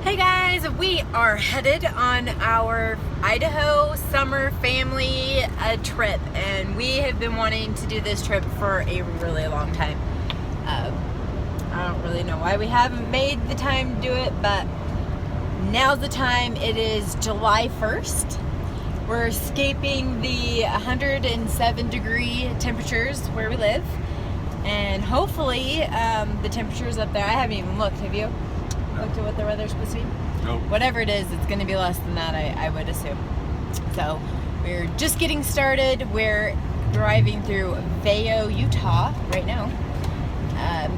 Hey guys, we are headed on our Idaho summer family trip, and we have been wanting to do this trip for a really long time. I don't really know why we haven't made the time to do it, but now's the time. It is July 1st. We're escaping the 107 degree temperatures where we live, and hopefully the temperatures up there, I haven't even looked, have you? Looked at what the weather's supposed to be? Nope. Whatever it is, it's going to be less than that, I would assume. So we're just getting started. We're driving through Vail, Utah right now.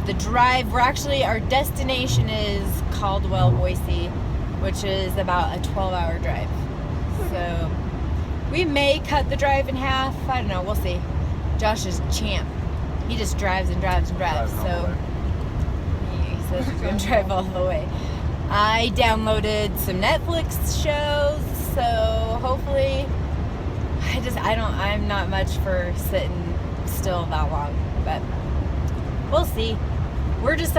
The drive, our destination is Caldwell, Boise, which is about a 12-hour drive. So we may cut the drive in half. I don't know. We'll see. Josh is champ. He just drives and drives and drives. So he says he's going to drive all the way. I downloaded some Netflix shows, so hopefully I'm not much for sitting still that long, but we'll see. We're just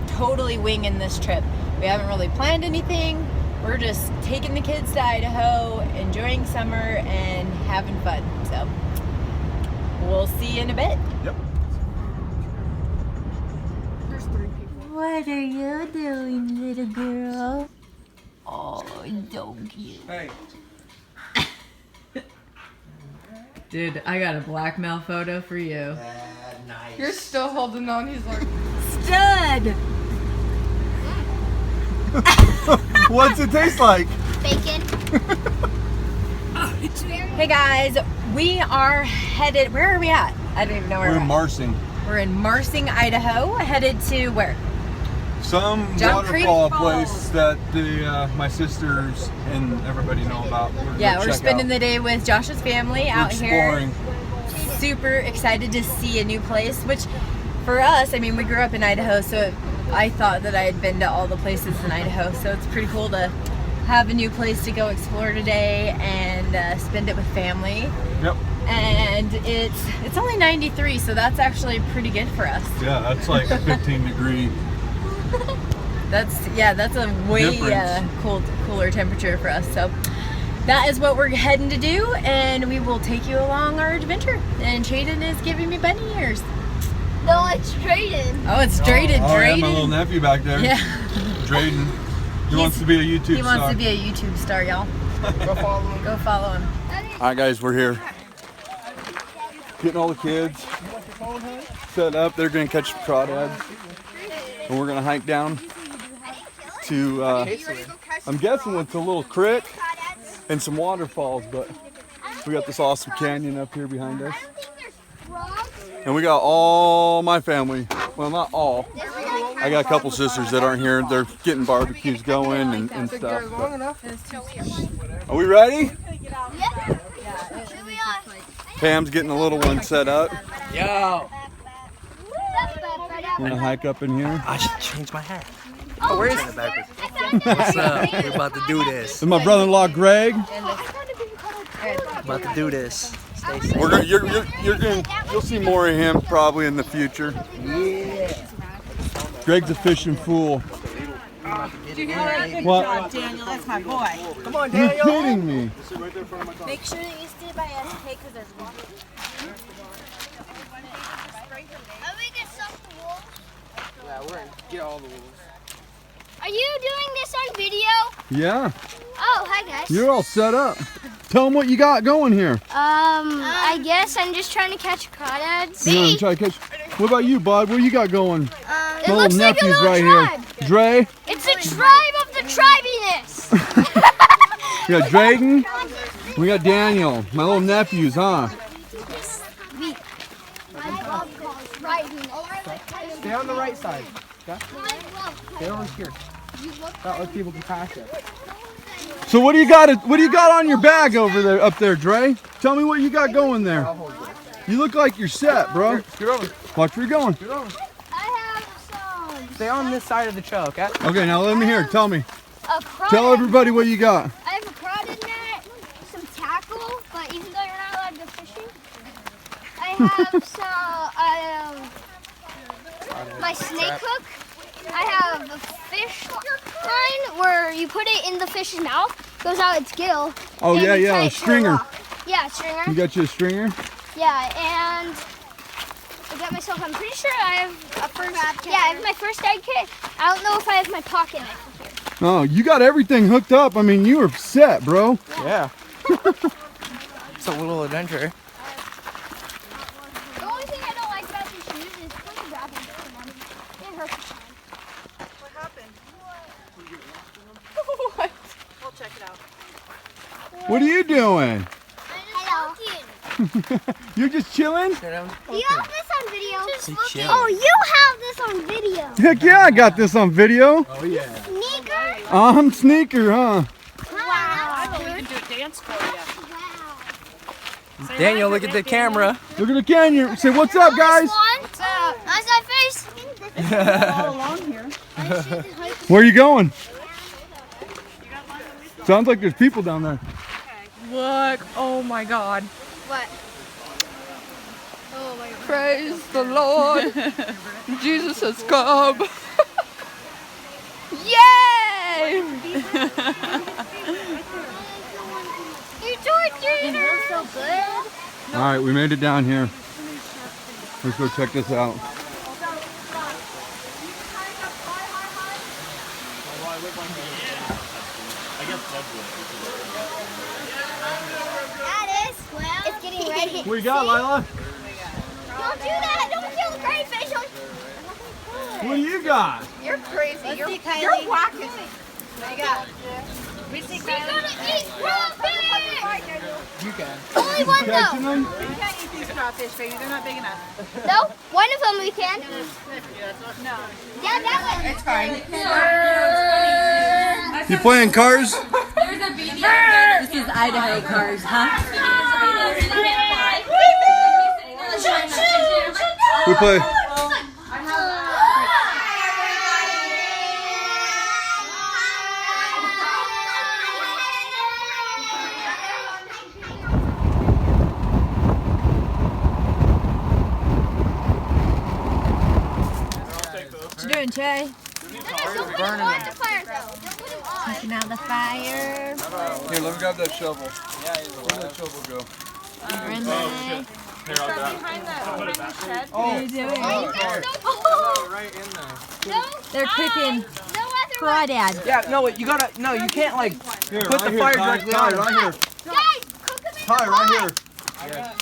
totally winging this trip. We haven't really planned anything. We're just taking the kids to Idaho, enjoying summer, and having fun. So we'll see you in a bit. Yep. There's 3 people. What are you doing, little girl? Oh, so cute. Hey. Dude, I got a blackmail photo for you. Nice. You're still holding on. He's like, Stud! What's it taste like? Bacon. Hey guys, we are headed, where are we at? I don't even know where We're we're in at. Marsing. We're in Marsing, Idaho, headed to where? Some Jump Creek waterfall Falls. place that my sisters and everybody know about. We're spending the day with Josh's family out exploring. here. Super excited to see a new place, which for us, I mean, we grew up in Idaho, so I thought that I had been to all the places in Idaho, so it's pretty cool to have a new place to go explore today and spend it with family. Yep. And it's only 93, so that's actually pretty good for us. Yeah, that's like a 15 degree. That's a way cooler temperature for us. So that is what we're heading to do, and we will take you along our adventure. And Traden is giving me bunny ears. No, it's Traden. Oh, it's Traden. Oh, yeah, my little nephew back there. Yeah. Traden. He wants to be a YouTube star. He wants to be a YouTube star, y'all. Go follow him. Go follow him. All right, guys, we're here. Getting all the kids set up. They're going to catch the crawdads. And we're going to hike down to, I'm guessing it's a little creek and some waterfalls, but we got this awesome canyon up here behind us. And we got all my family, well, not all. I got a couple sisters that aren't here. They're getting barbecues going and stuff. Are we ready? Yeah. Pam's getting a little one set up. yo. We're gonna hike up in here. I should change my hat. Oh, where is it? What's up? We're about to do this. This is my brother-in-law Greg. About to do this. Stay safe. We're gonna, you'll see more of him probably in the future. Yeah. Greg's a fishing fool. Good What? job, Daniel. That's my boy. Come on, You're Daniel. kidding me. Make sure that you stay by SK because there's water. Yeah, we're gonna get all the wolves. Are you doing this on video? Yeah, Oh, hi guys. you're all set up. Tell them what you got going here. I guess I'm just trying to catch crawdads. You wanna try to catch? What about you, bud? What you got going? It My looks little like a nephew's little right tribe. here. Dre. It's a tribe of the tribiness. We got Drayden. We got Daniel. My little nephews, huh? Stay on the right side. Okay? Stay over here. That way people can pass it. So what do you got? What do you got on your bag over there, up there, Dre? Tell me what you got going there. You look like you're set, bro. Get over. Watch where you're going. Get over. I have some. Stay on this side of the trail, okay? Okay, now let me hear. Tell me. A crawdad. Tell everybody what you got. I have a crawdad net, some tackle, but even though you're not allowed to go fishing, I have some. My snake hook. I have a fish you put it in the fish's mouth, goes out its gill. Oh and yeah, you yeah, tie a it to stringer. rock. Yeah, a stringer. You got you a stringer? Yeah, and I got myself. I'm pretty sure I have a first. Yeah, I have my first aid kit. I don't know if I have my pocket knife here. Oh, you got everything hooked up. I mean, you were set, bro. Yeah. It's a little adventure. The only thing I don't like about these shoes is when you grab them, it hurts your hand. What happened? What? We'll check it out. What are you doing? Hello. You're just chilling? You have this on video. chilling. Oh, you have this on video. Heck yeah, I got this on video. Oh yeah. Sneaker. I'm sneaker, huh? Wow. We can do a dance for you. Wow. Daniel, look at the camera. Look at the camera. Say what's up, guys. What's up? How's my face? All along here. Where are you going? Sounds like there's people down there. Look. Oh my God. What? Oh my God. Praise the Lord. Jesus has come. Yay! You tortured her. So good. All right, we made it down here. Let's go check this out. That is. Well, it's getting ready. What you got, Lila? Don't do that. Don't kill the crayfish. What do you got? You're crazy. You're whacking. What do you got? We see We're gonna eat crawfish. You can. Only one Catching though. them? We can't eat these crawfish, baby. They're not big enough. No, one of them we can. No. Yeah, that one. It's fine. You playing cars? This is Idaho cars, huh? We play. What you doing, Che? Don't put them on the fire though. Don't put them on. Taking out the fire. Here, let me grab that shovel. Where'd that shovel go? Renee. Oh, What are you doing? right in there. No. They're cooking No other one. crawdads. Yeah, no, you gotta, no, you can't like Here, put right the fire here, Ty, directly Ty, on them. right here. Guys, cook them in Ty, the right pot. here.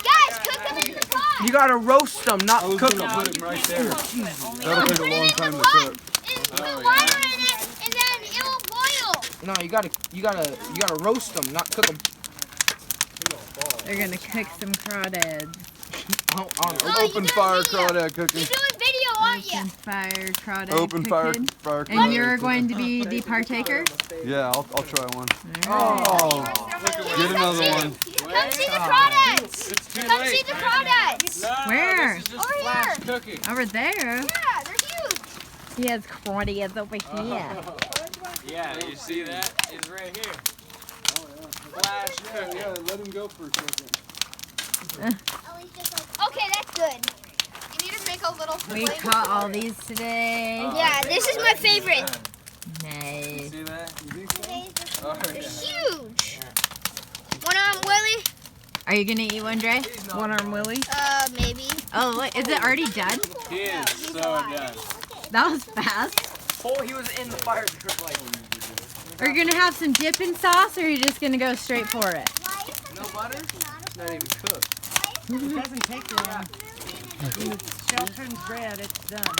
Guys, cook them in the pot. You gotta roast them, not I was cook gonna them. put him right there. That'll take a Put it long in time the to pot cook. and put water in it, and then it'll boil. No, you gotta roast them, not cook them. They're gonna cook some crawdads. On Oh, you Open doing fire video. crawdad cooking. You're doing video, aren't you? Open fire crawdad Open fire cooking. crawdad. And you're going to be the partaker? Yeah, I'll try one. Alright. Oh, get another one. Come see the crawdads. Come see the crawdads. Where? Over here. Over there. Yeah, they're huge. He has crawdads over here. Yeah, you see that? It's right here. Flash cooking. Yeah, let him go for a second. Okay, that's good. You need to make a little. We caught all these today. Yeah, this is my favorite. Nice. See that? They're huge. One arm Willie. Are you gonna eat one, Dre? One arm Willie. Maybe. Oh, look, is it already done? He is so done. That was fast. Oh, he was in the fire to cook like. Are you gonna have some dipping sauce, or are you just gonna go straight for it? No butter? It's not even cooked. It doesn't take long. When the shell turns red, it's done.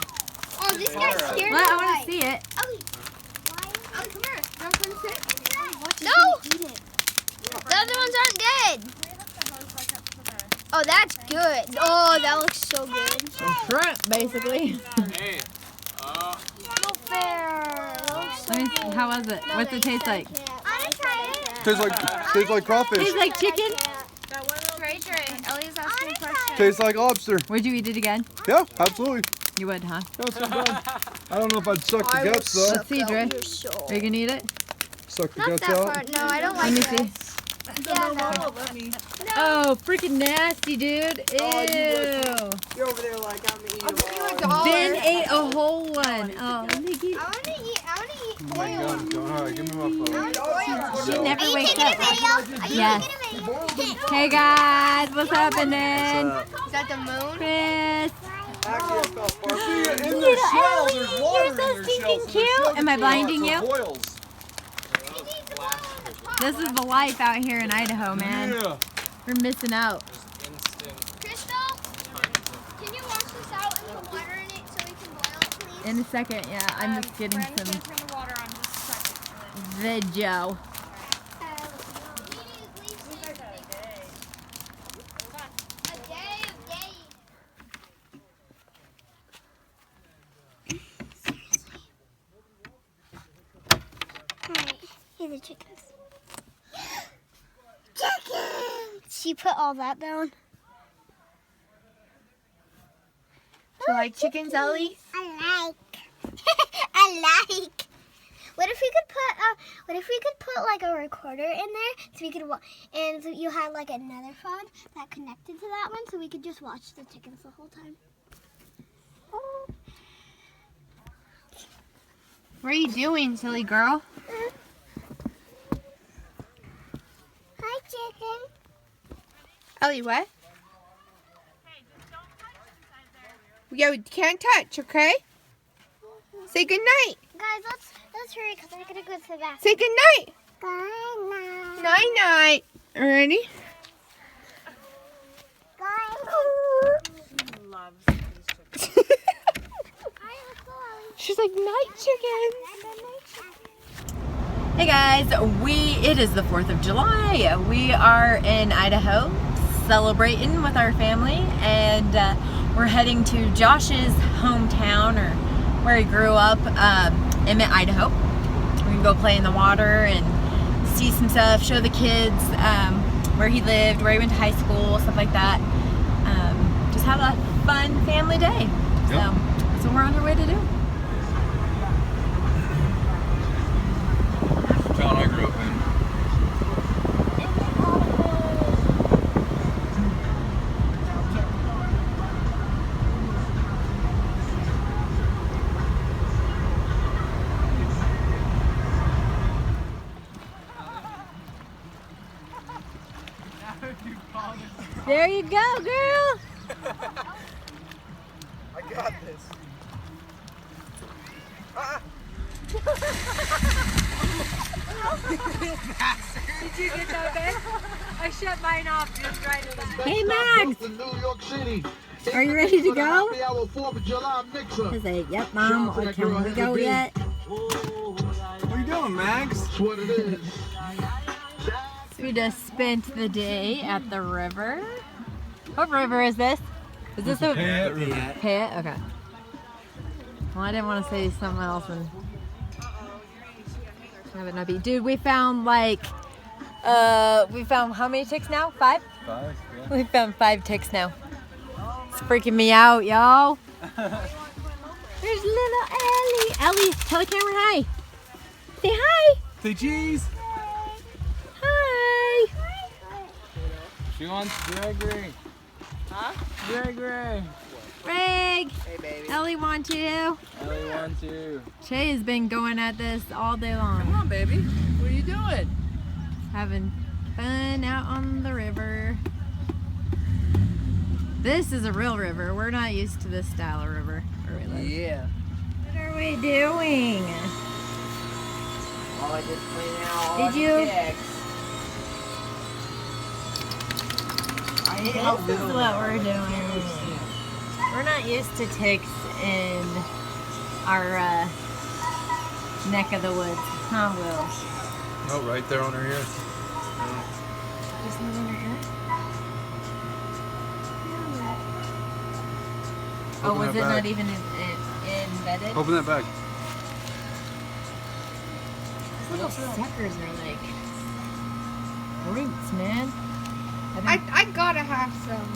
Oh, this guy's scared Well, I of want to see it. Ollie, come here. You want to sit? No. The other ones aren't dead. Oh, that's good. Oh, that looks so good. Shrimp, basically. Hey. No fair. Let me see. How was it? What's it taste like? I want to try it. Tastes like crawfish. Tastes like chicken. Ellie's asking a question. Tastes like lobster. Would you eat it again? Yeah, absolutely. You would, huh? Yeah, it's not bad. I don't know if I'd suck the guts though. Let's see, Dre. Are you gonna eat it? Suck the Not guts that out. part. No, I don't Let like me that. see. Yeah, no. Oh, freaking nasty, dude. Ew. You're over there like, I'm eating Ben ate a whole one. Oh, Nikki. I want to eat. Gun's going. All right, give me my phone. She never Are you wakes taking a up. video? Are you Yes. taking a video? Hey guys, what's happening? Is that the moon? Chris. Actually, I fell far. See, in Little their shells, Ellie, there's water you're so in their stinking shells. So cute. their shells Am I are hot, blinding so you? it boils. This is the life out here in Idaho, man. Yeah. We're missing out. Crystal, can you wash this out and put water in it so we can boil it, please? In a second, yeah, I'm just getting some Turn the water on just a second. video. Here are the chickens. Chickens! She put all that down. Do you like chickens, Ellie? I like. I like. What if we could put like a recorder in there so we could and so you had like another phone that connected to that one so we could just watch the chickens the whole time. Oh. What are you doing, silly girl? Hi, chicken. Ellie, what? Yo, you can't touch, okay? Say goodnight. Guys, let's hurry because I gotta go to the bathroom. Say goodnight. Good night. Night night. Ready? Loves these chickens. She's like, night chickens. Hey guys, it is the 4th of July. We are in Idaho celebrating with our family, and we're heading to Josh's hometown, or where he grew up, Emmett, Idaho. We're gonna go play in the water and see some stuff, show the kids where he lived, where he went to high school, stuff like that. Just have a fun family day. Yep. So that's what we're on our way to do. Town I grew up in. There you go, girl. I got this. Did you get that bit? I shut mine off just right at that. Hey, Max. In New York City. Are you ready to go? Happy hour 4th of July mixer. I say, yep, Mom. Shout out to that Can girl, we go Heather B. yet? What are you doing, Max? That's what it is. We just spent the day at the river. What river is this? Is this a Payette? Okay. Well, I didn't want to say something else and have it not be. Dude, we found like, we found how many ticks now? 5? 5, yeah. We found 5 ticks now. It's freaking me out, y'all. There's little Ellie. Ellie, tell the camera hi. Say hi. Say cheese. Hi. She wants Gregory. Huh? Gregory. Greg. Hey, baby. Ellie wants you. Ellie wants you. Shay has been going at this all day long. Come on, baby. What are you doing? Having fun out on the river. This is a real river. We're not used to this style of river where we live. Yeah. What are we doing? Oh, I just cleaned out all Did you? ticks. This is what we're doing. We're not used to ticks in our neck of the woods. Huh, Will? Oh, right there on her ear. Just in her ear? Oh, Open was that it bag. not even embedded? Open that bag. These little suckers are like roots, man. I gotta have some.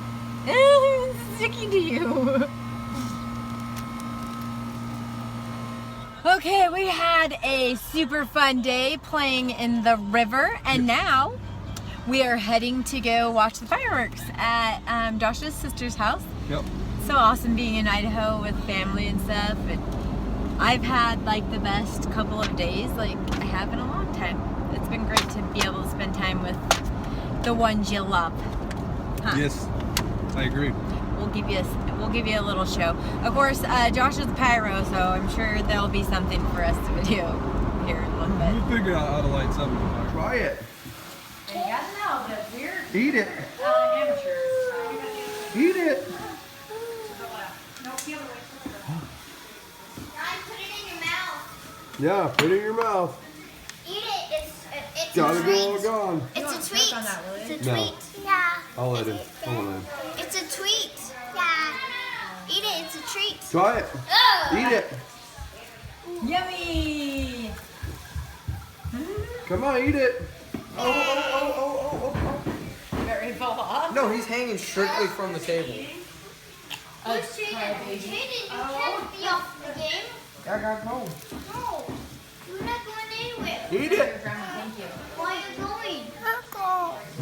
Sticky to you. Okay, we had a super fun day playing in the river, and now we are heading to go watch the fireworks at Josh's sister's house. Yep. So awesome being in Idaho with family and stuff. And I've had like the best couple of days like I have in a long time. It's been great to be able to spend time with the ones you love. Huh? Yes, I agree. We'll give you a little show. Of course, Josh is the pyro, so I'm sure there'll be something for us to video here in a little bit. We'll figure out how to light something. Try it. You gotta know that we're Eat it. amateurs. Eat it. Put it in your mouth. Yeah, put it in your mouth. Eat it. It's Gotta a go treat. all gone. It's a treat. It's a No. treat. Yeah. I'll let him. It's a treat. Yeah. Eat it. It's a treat. Try it. Ugh. Eat it. Yummy! Come on, eat it. Oh. Very ready to fall off? No, he's hanging strictly from the table. Who's Jaden? Jaden, you can't be off the game. I got home. No. You're not going anywhere. Eat it. Thank you. Why are you going?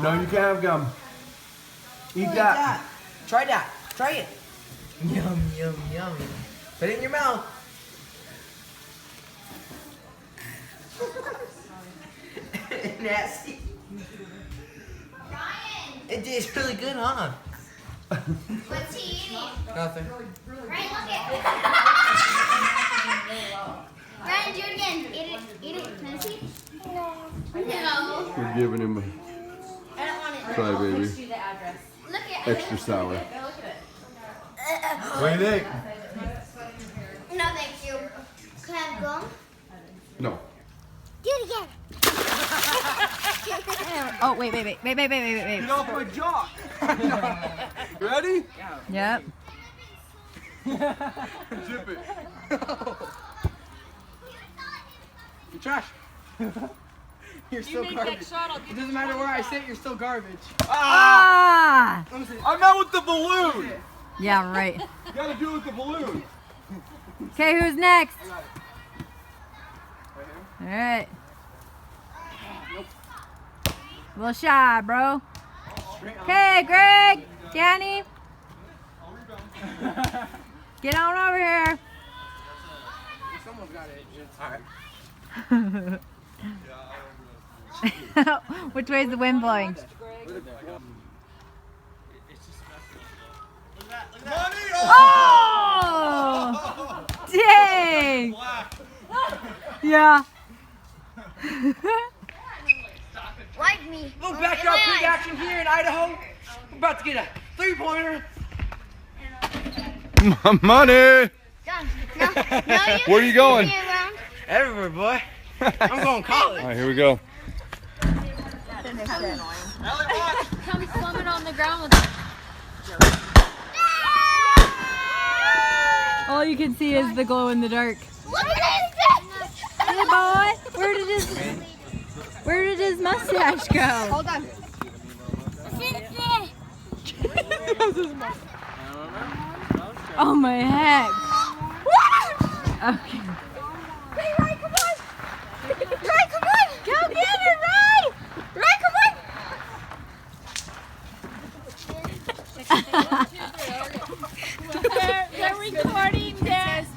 No, you can't have gum. Eat that. Try that. Try it. Yum, yum, yum. Put it in your mouth. Nasty. Ryan, It tastes really good, huh? what's he eating? Nothing. Ryan, look at Ryan, do it again. Eat it. Can I see? No. No. We're giving him I don't want it. try, baby. Do the address. Look at Extra sour. Go look at it. What do you think? No, thank you. Can I have gum? No. Do it again. Oh, wait. Get off my jaw. Ready? Yep. Zip it. You trash. You're still garbage. It doesn't matter where I sit, you're still garbage. Ah! I'm out with the balloon. Yeah, right. You gotta do it with the balloon. Okay, who's next? All right. A little shy, bro. Okay, Greg, Danny. Get on over here. Someone's got it. Alright. Which way is the wind blowing? Oh! Dang! Yeah. Like me. Little backyard pig action here in Idaho. We're about to get a 3-pointer. Money. Done. Where are you going? Everywhere, boy. I'm going college. All right, here we go. Come slumming on the ground with all you can see is the glow in the dark. Look at this. Hey boy, where did his mustache go? Hold on. Oh my heck. Okay. Hey, Ray, come on. Ray, come on. Go get it, Ray. Ray, come on. They're recording this.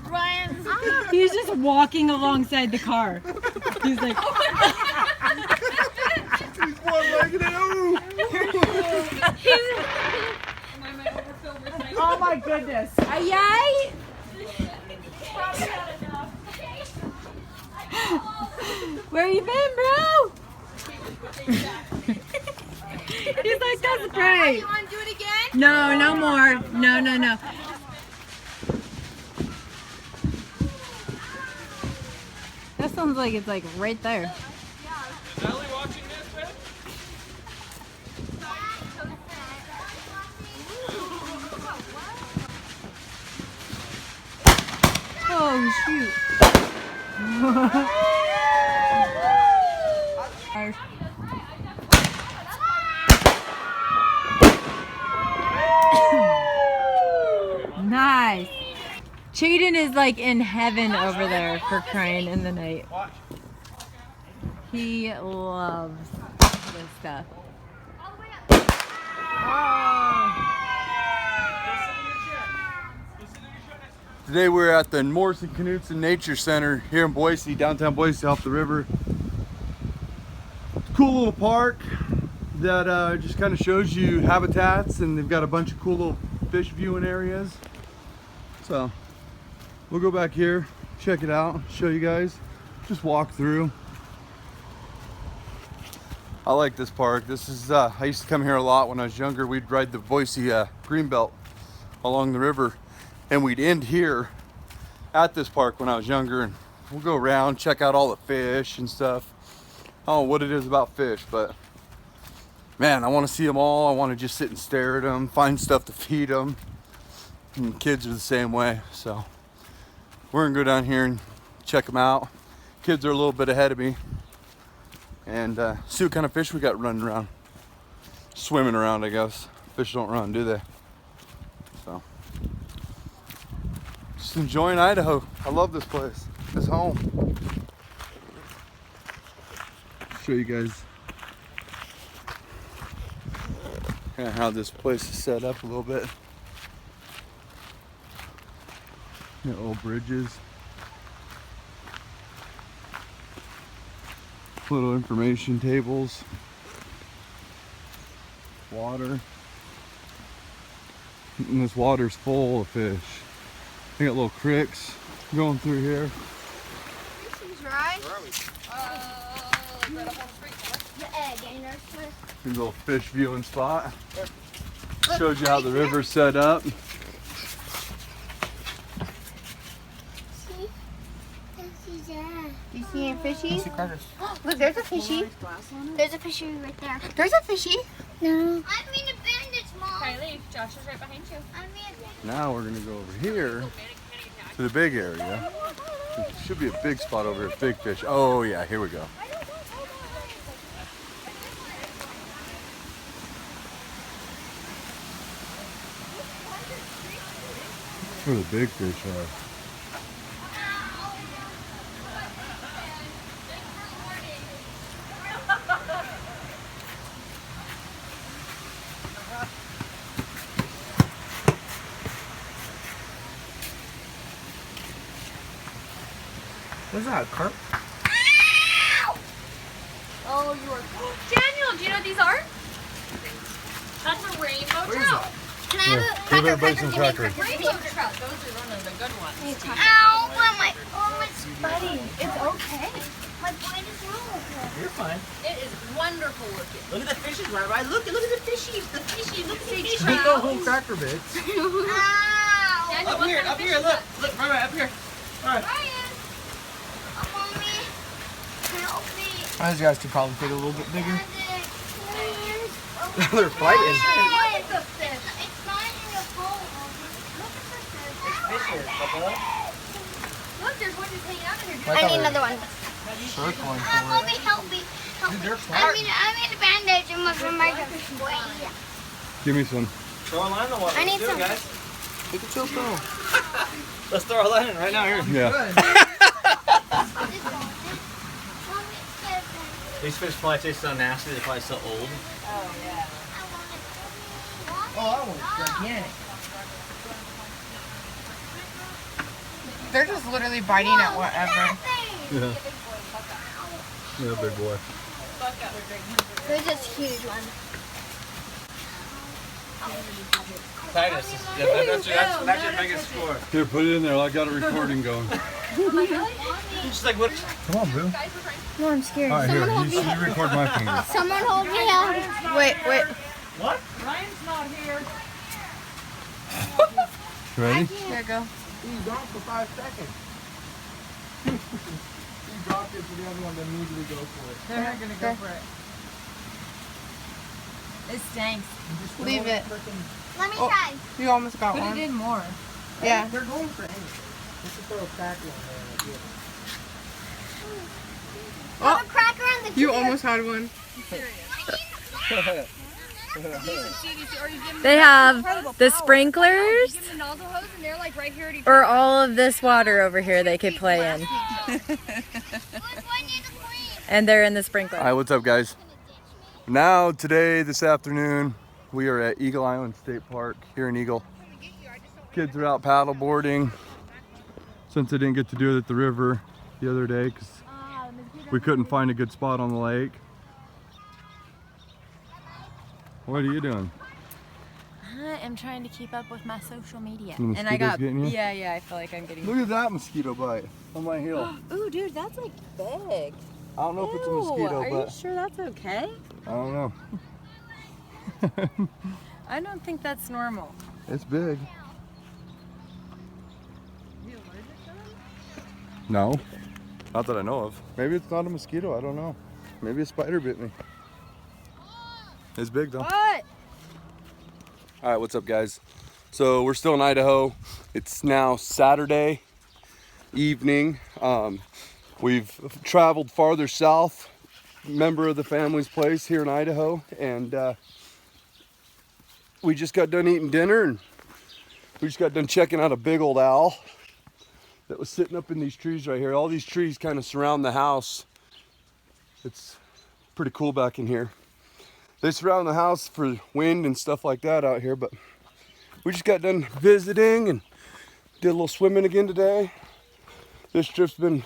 Ryan's. He's just walking alongside the car. He's like. He's one-legged. Oh my goodness. Yay! Where you been, bro? He's like, that's great. You want to do it again? No, no more. No. That sounds like it's like right there. Is Ellie watching this, man? Oh shoot. Nice. Jaden is like in heaven over there for crying in the night. He loves this stuff. Today we're at the Morrison Canoes and Nature Center here in Boise, downtown Boise, off the river. Cool little park that just kind of shows you habitats, and they've got a bunch of cool little fish viewing areas. So we'll go back here, check it out, show you guys, just walk through. I like this park. This is I used to come here a lot when I was younger. We'd ride the Boise Greenbelt along the river, and we'd end here at this park when I was younger, and we'll go around, check out all the fish and stuff. I don't know what it is about fish, but man, I want to see them all. I want to just sit and stare at them, find stuff to feed them. And kids are the same way, so we're gonna go down here and check them out. Kids are a little bit ahead of me, and see what kind of fish we got running around, swimming around. I guess fish don't run, do they? So just enjoying Idaho. I love this place. It's home. Show you guys kind of how this place is set up a little bit. Little bridges, little information tables, water, and this water's full of fish. They got little creeks going through here. Here's a little fish viewing spot. Shows you how the river's set up. Do you see any fishies? Look, there's a fishy. There's a fishy right there. There's a fishy. No. I mean a bandage, Mom. Kylie, Josh is right behind you. I mean a bandage. Now we're gonna go over here to the big area. There should be a big spot over here, big fish. Oh yeah, here we go. That's where the big fish are. What's that, carp? Oh, you are. Daniel, do you know what these are? That's a rainbow trout. Can I have a cracker? Rainbow trout. Those are one of the good ones. Ow, my buddy. It's okay. My point is wrong. You're fine. It is wonderful looking. Look at the fishes, right? Look at the fishies. The fishies. Look at these trout. trout. Whole cracker bits. Ow. Daniel, Up what here, kind of up fish here. is Look, that? look, right up here. All right. Ryan. Mommy. Help me. These guys could probably get a little bit bigger. Please. They're fighting. It's a fish. It's not in your bowl. Look at the fish. Look, there's one just hanging out in here. I need another one. Circling for Mommy, help me. Help Dude, me. they're smart. I need a bandage in my boy. Give me some. Throw a line in the water. I need some. Guys. Take a chill pill. Let's throw a line in right now here. Yeah. These fish probably taste so nasty, they're probably so old. Oh, I want gigantic. They're just literally biting at whatever. Yeah. Yeah, big boy. There's this huge one. Titus, that's your biggest score. Here, put it in there. I got a recording going. Just like what? Come on, Boo. No, I'm scared. All right, here. You record my finger. Someone hold me up. Wait. What? Ryan's not here. Ready? There you go. He's gone for 5 seconds. He dropped it to the other one, then immediately go for it. They're not gonna go for it. It stinks. Leave it. Let me Oh. try. You almost got Put one. it in more. Yeah. They're going for anything. Let's just throw a cracker on there. Have a cracker on the You tip. almost had one. They have the sprinklers Give them the nozzle hose and they're like right here at each or all of this water over here they could play in. And they're in the sprinkler. All right, what's up, guys? Now, today, this afternoon, we are at Eagle Island State Park here in Eagle. Kids are out paddle boarding. since I didn't get to do it at the river the other day because we couldn't find a good spot on the lake. What are you doing? I am trying to keep up with my social media. The And I got, getting you? yeah, I feel like I'm getting. Look at that mosquito bite on my heel. Ooh, dude, that's like big. I don't know if it's a Ew, mosquito, are but you sure that's okay? I don't know. I don't think that's normal. It's big. No, not that I know of. Maybe it's not a mosquito, I don't know. Maybe a spider bit me. It's big though. What? All right, what's up guys? So we're still in Idaho. It's now Saturday evening. We've traveled farther south, member of the family's place here in Idaho, and we just got done eating dinner and we just got done checking out a big old owl that was sitting up in these trees right here. All these trees kind of surround the house. It's pretty cool back in here. They surround the house for wind and stuff like that out here, but we just got done visiting and did a little swimming again today. This trip's been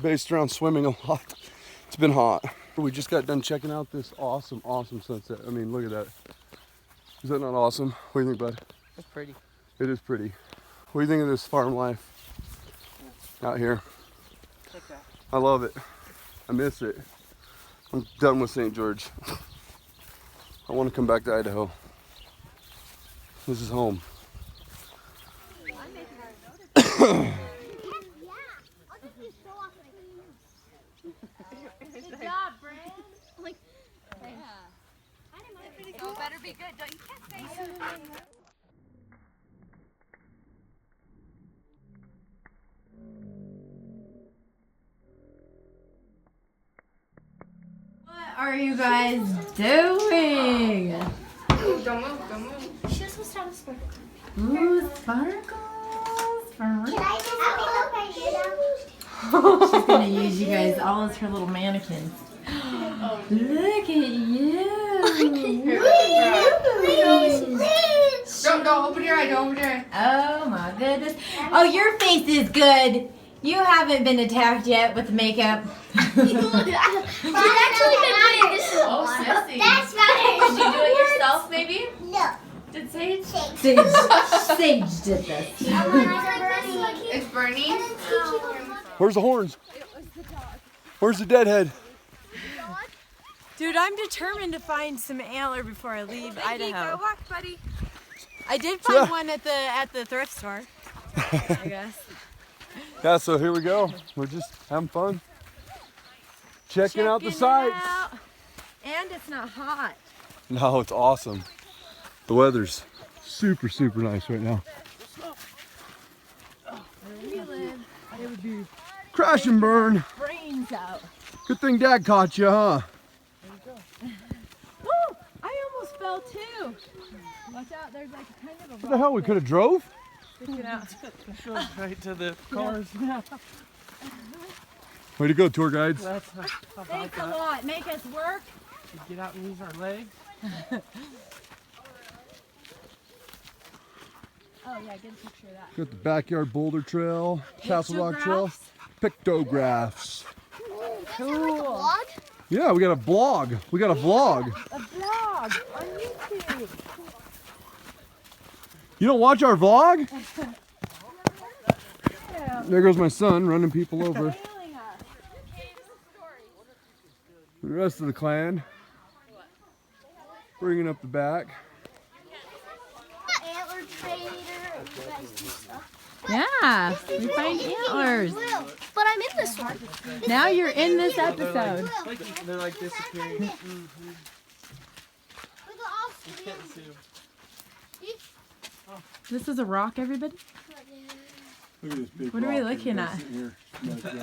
based around swimming a lot. It's been hot. We just got done checking out this awesome sunset. I mean, look at that. Is that not awesome? What do you think, bud? That's pretty. It is pretty. What do you think of this farm life out here? Like that. I love it. I miss it. I'm done with St. George. I want to come back to Idaho. This is home. Good job, Brad. Like, yeah. So it better be good, don't you? Can't say so. What are you guys doing? Don't move, don't move. She's supposed to have a sparkle. Ooh, sparkles. Can I just look She's gonna use you guys all as her little mannequins. Look at you. Don't open your eye, don't open your eye. Oh my goodness. Oh, your face is good. You haven't been attacked yet with makeup. She's actually been putting this in Oh, sissy. That's better. Did you do it yourself, maybe? No. Did Sage? Sage. Sage did this. It's burning. Where's the horns? Where's the deadhead? Dude, I'm determined to find some antler before I leave Idaho. Walk, buddy. I did find one at the thrift store, I guess. Yeah, so here we go. We're just having fun. Checking out the sights. And it's not hot. No, it's awesome. The weather's super nice right now. Where we live, it would be Crash and burn. brains out. Good thing Dad caught you, huh? Woo! I almost fell too. Watch out, there's like kind of a What the hell, we could have drove? sticking out. Right to the cars. Way to go, tour guides. That's how about Thanks a that. lot. Make us work. Get out and use our legs. Oh yeah, get a picture of that. Got the backyard boulder trail, Castle Rock Trail, pictographs. Cool. Yeah, we got a blog. We got a vlog. A vlog on YouTube. You don't watch our vlog? Yeah. There goes my son running people over. Failing us. The rest of the clan bringing up the back. Antler Trader. You guys do stuff. Yeah, we find antlers. But I'm in this one. Now you're in this episode. They're like disappearing. Look at all Can't see them. This is a rock, everybody. Look at this big What are we rock looking that's at? sitting here. Look at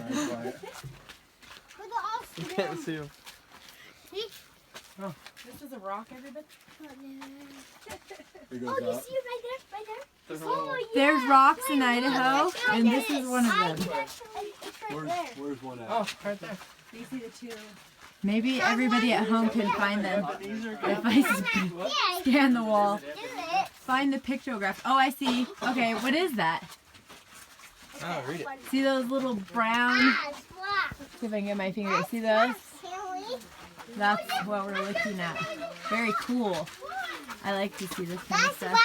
all You can't see them. This is a rock, everybody. Here goes Oh, you out. see it right there? Right there? Oh, yeah. There's rocks in Idaho, and this is one of them. It's right there. Where's one at? Oh, right there. Maybe everybody at home can find them. If I Yeah, scan the wall, do it. find the pictograph. Oh, I see. Okay, what is that? Oh, read it. See those little brown? See if I can get my finger. See those? That's what we're looking at. Very cool. I like to see this kind of stuff.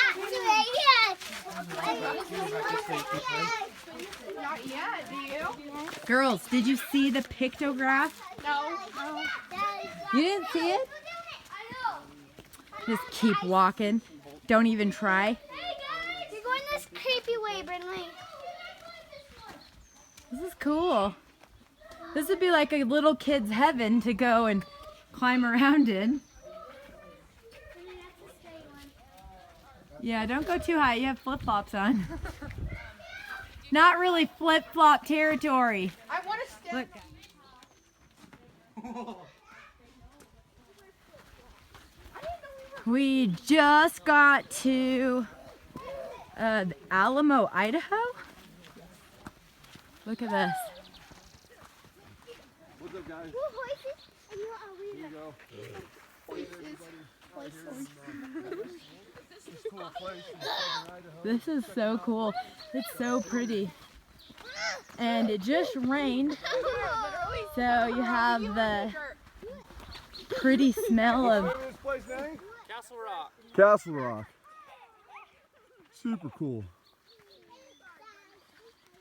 Not yet, do you? Girls, did you see the pictograph? No. You didn't see it? Just keep walking. Don't even try. Hey guys, you're going this creepy way, Brinley. This is cool. This would be like a little kid's heaven to go and climb around in. Yeah, don't go too high. You have flip-flops on. Not really flip-flop territory. I want to stand. Look. We just got to Alamo, Idaho. Look at this. What's up, guys? Here you go. This is so cool. It's so pretty. And it just rained, so you have the pretty smell of Castle Rock. Castle Rock. Super cool.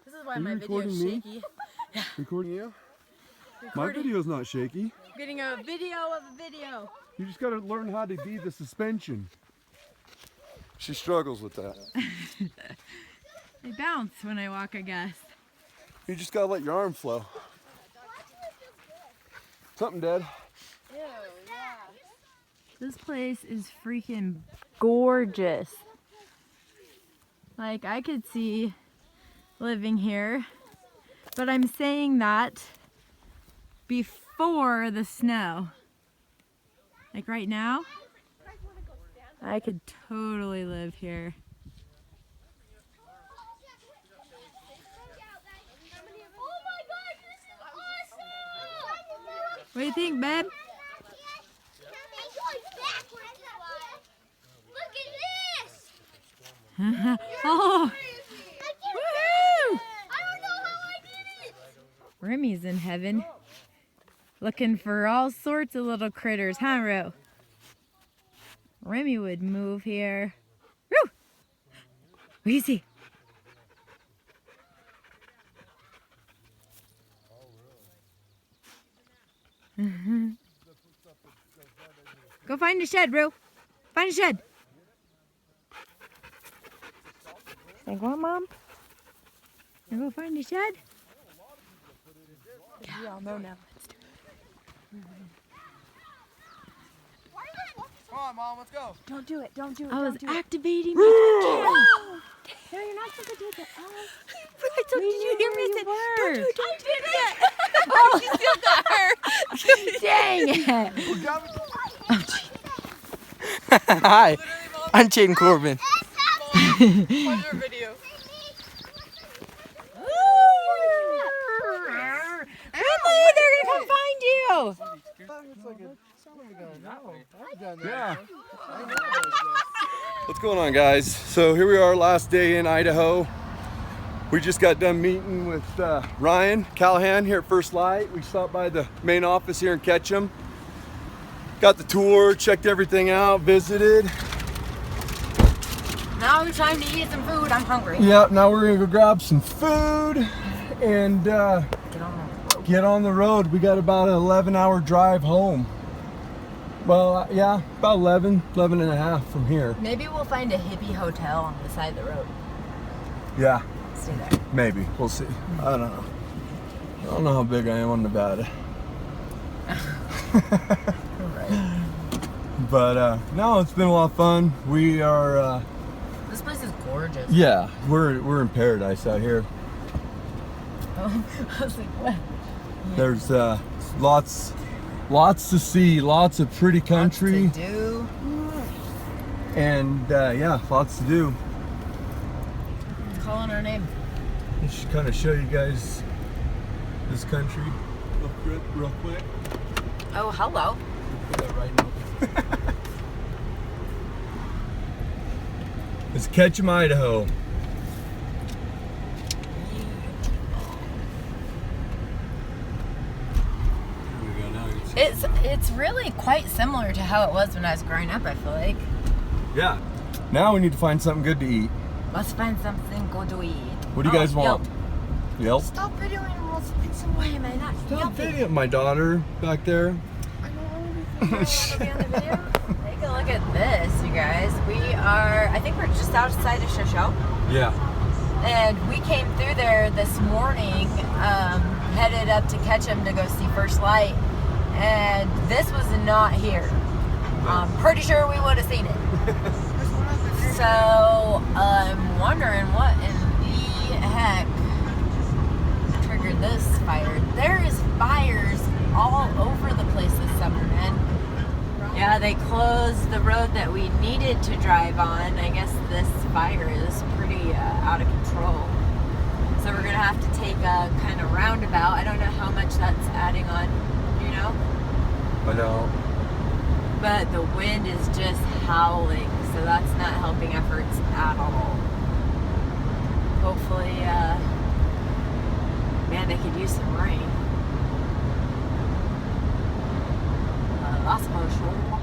This is why Are you my video is recording me? shaky. Recording you? My video's not shaky. Getting a video of a video. You just gotta learn how to be the suspension. She struggles with that. They bounce when I walk, I guess. You just gotta let your arm flow. Something dead. This place is freaking gorgeous. Like, I could see living here, but I'm saying that before the snow. Like right now, I could totally live here. What do you think, babe? Oh! Woohoo! Remy's in heaven. Looking for all sorts of little critters, huh, Ro? Remy would move here. Woo! What do you see? Go find a shed, Ro. Find a shed. Say, go on, Mom. Now go find a shed. Yeah, we all know now. Let's do it. Come on, Mom, let's go. Don't do it. Don't do it. I was don't do it. activating my camera. No, you're not supposed to do that. Oh. I told you, did you hear me say, don't do it, don't do it. Oh, you still got her. Dang it. Oh, hi, I'm Jaden Corbin. video. Ridley, they're going to come find you. Yeah. What's going on, guys? So here we are, last day in Idaho. We just got done meeting with Ryan Callahan here at First Light. We stopped by the main office here in Ketchum. Got the tour, checked everything out, visited. Now it's time to eat some food. I'm hungry. Yep, now we're gonna go grab some food and get on the road. We got about an 11-hour drive home. Well, yeah, about 11 and a half from here. Maybe we'll find a hippie hotel on the side of the road. Yeah, Stay there. maybe. We'll see. I don't know. I don't know how big I am on Nevada. Right. But no, it's been a lot of fun. We are This place is gorgeous. yeah, we're in paradise out here. Oh, I was like, what? There's lots to see, lots of pretty country, Lots to do. and yeah, lots to do. Calling our name. I should kind of show you guys this country real quick. Oh, hello. Put that right now. It's Ketchum, Idaho. It's really quite similar to how it was when I was growing up, I feel like. Yeah. Now we need to find something good to eat. Let's find something good to eat. What do you guys want? Yelp? Stop videoing and let's pick some. Why am I not Stop yelping? video. My daughter back there. Take a look at this, you guys. I think we're just outside of Shoshone. Yeah. And we came through there this morning, headed up to Ketchum to go see First Light. And this was not here. I'm pretty sure we would have seen it. So I'm wondering what in the heck triggered this fire. There is fires all over the place this summer, man. Yeah, they closed the road that we needed to drive on. I guess this fire is pretty out of control. So we're gonna have to take a kind of roundabout. I don't know how much that's adding on, you know? I know. But the wind is just howling, so that's not helping efforts at all. Hopefully, man, they could use some rain. That's for sure.